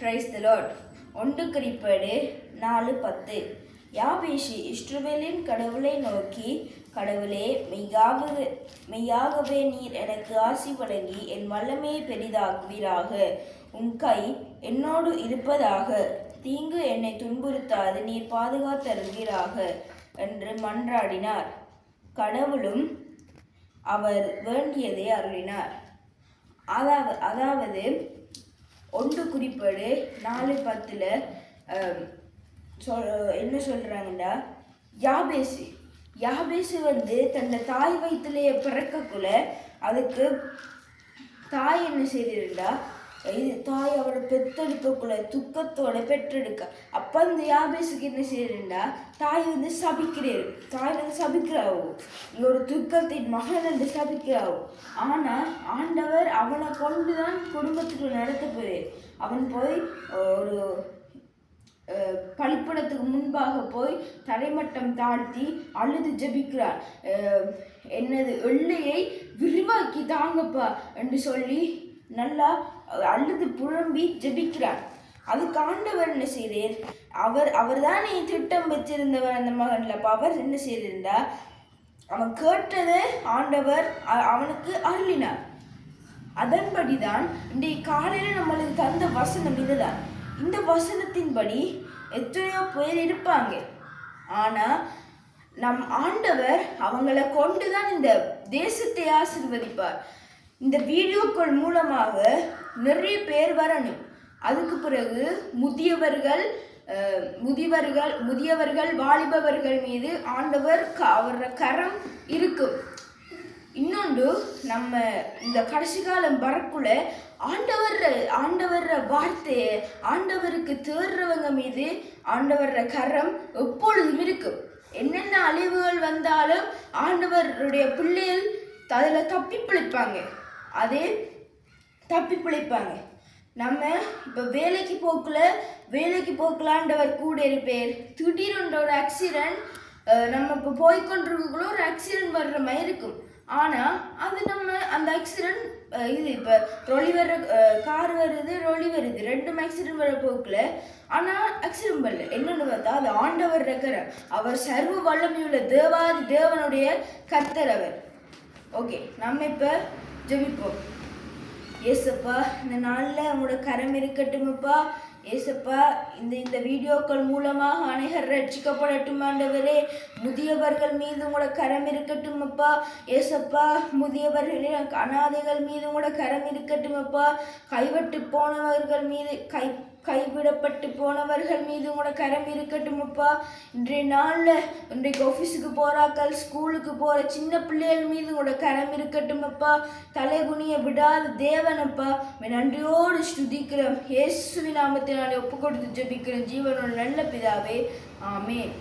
Praise the Lord. 1 குறிப்பேடு 4:10. யாபேஷு இஸ்ரவேலின் கடவுளை நோக்கி, கடவுளே, மெய்யாகவே நீர் எனக்கு ஆசி வழங்கி என் வல்லமையை பெரிதாக்குவீராக. உன் கை என்னோடு இருப்பதாக. தீங்கு என்னை துன்புறுத்தாது நீர் பாதுகாத்தருள்வீராக என்று மன்றாடினார். கடவுளும் அவர் வேண்டியதை அருளினார். அதாவது 1 குறிப்பேடு 4:10 என்ன சொல்றாங்கன்னா, யாபேசு தன்னை தாய் வயிற்றுலையே பிறக்கக்குள்ள அதுக்கு தாய் என்ன செய்திருந்தா, தாய் அவரை பெற்றெடுக்கக்குள்ள துக்கத்தோட பெற்றெடுக்க. அப்போ அந்த யாபேசுக்கு என்ன செய்யறா, தாய் சபிக்கிறாரு. தாய் சபிக்கிறாவோ, ஒரு துக்கத்தின் மகன் என்று சபிக்கிறாவோ. ஆனால் ஆண்டவர் அவனை கொண்டுதான் குடும்பத்துக்கு நடத்த போறார். அவன் போய் ஒரு பலிப்படத்துக்கு முன்பாக போய் தரைமட்டம் தாழ்த்தி அழுது ஜபிக்கிறார். என்னது எல்லையை விரிவாக்கி தாங்கப்பா என்று சொல்லி நல்லா அழுது புழம்பி ஜபிக்கிறார். அதுக்கு ஆண்டவர் என்ன செய்தார், அவர் தானே திட்டம் வச்சிருந்தவர் அந்த மகன்ல. அப்போ அவர் என்ன செய்திருந்தா, அவன் கேட்டதை ஆண்டவர் அவனுக்கு அருளினார். அதன்படிதான் இன்றைய காலையில் நம்மளுக்கு தந்த வசனம் இதுதான். இந்த வசனத்தின்படி எத்தனையோ பேர் இருப்பாங்க. ஆனால் நம் ஆண்டவர் அவங்கள கொண்டுதான் இந்த தேசத்தை ஆசீர்வதிப்பார். இந்த வீடியோக்கள் மூலமாக நிறைய பேர் வரணும். அதுக்கு பிறகு முதியவர்கள் வாலிபவர்கள் மீது ஆண்டவர் அவர கரம் இருக்கும். இன்னொன்று, நம்ம இந்த கடைசி காலம் வரக்குள்ள ஆண்டவர் வார்த்தையை ஆண்டவருக்கு தேடுறவங்க மீது ஆண்டவர் கரம் எப்பொழுதும் இருக்கும். என்னென்ன அழிவுகள் வந்தாலும் ஆண்டவருடைய பிள்ளைகள் அதில் தப்பி பிழைப்பாங்க. நம்ம இப்போ வேலைக்கு போக்கலாண்டவர் கூட இருப்பேர். திடீர்னு ஒரு ஆக்சிடென்ட், நம்ம இப்போ போய்கொண்டிருக்கக்குள்ள ஒரு ஆக்சிடென்ட் வர்ற மாதிரி இருக்கும். ஆனால் அது நம்ம அந்த ஆக்சிடென்ட் இப்போ கார் வருது, ரொலி வருது, ரெண்டும் ஆக்சிடென்ட் வர போக்குல. ஆனால் ஆக்சிடென்ட் வரல. என்னென்னு பார்த்தா அது ஆண்டவர் இருக்கிற அவர் சர்வ வல்லமையுள்ள தேவனுடைய கர்த்தர் அவர். ஓகே, நம்ம இப்போ ஜெபிப்போம். ஏசப்பா, இந்த நாளில் உங்களோட கரம் இருக்கட்டுமப்பா. ஏசப்பா, இந்த வீடியோக்கள் மூலமாக அனைவர் ரட்சிக்கப்படட்டும் ஆண்டவரே. முதியவர்கள் மீது உங்களோட கரம் இருக்கட்டுமப்பா. ஏசப்பா, முதியவர்களின் அனாதைகள் மீது உங்களோட கரம் இருக்கட்டுமப்பா. கைவிடப்பட்டு போனவர்கள் மீது உங்களோட கரம் இருக்கட்டுமப்பா. இன்றைய நாளில் இன்றைக்கு ஆஃபீஸுக்கு போகிறாக்கள், ஸ்கூலுக்கு போகிற சின்ன பிள்ளைகள் மீது உங்களோட கரம் இருக்கட்டுமப்பா. தலைகுனிய விடாத தேவனப்பா, நன்றியோடு ஸ்துதிக்கிறோம். இயேசுவின் நாமத்தினாலே ஒப்பு கொடுத்து ஜெபிக்கிறோம் ஜீவனோட நல்ல பிதாவே, ஆமென்.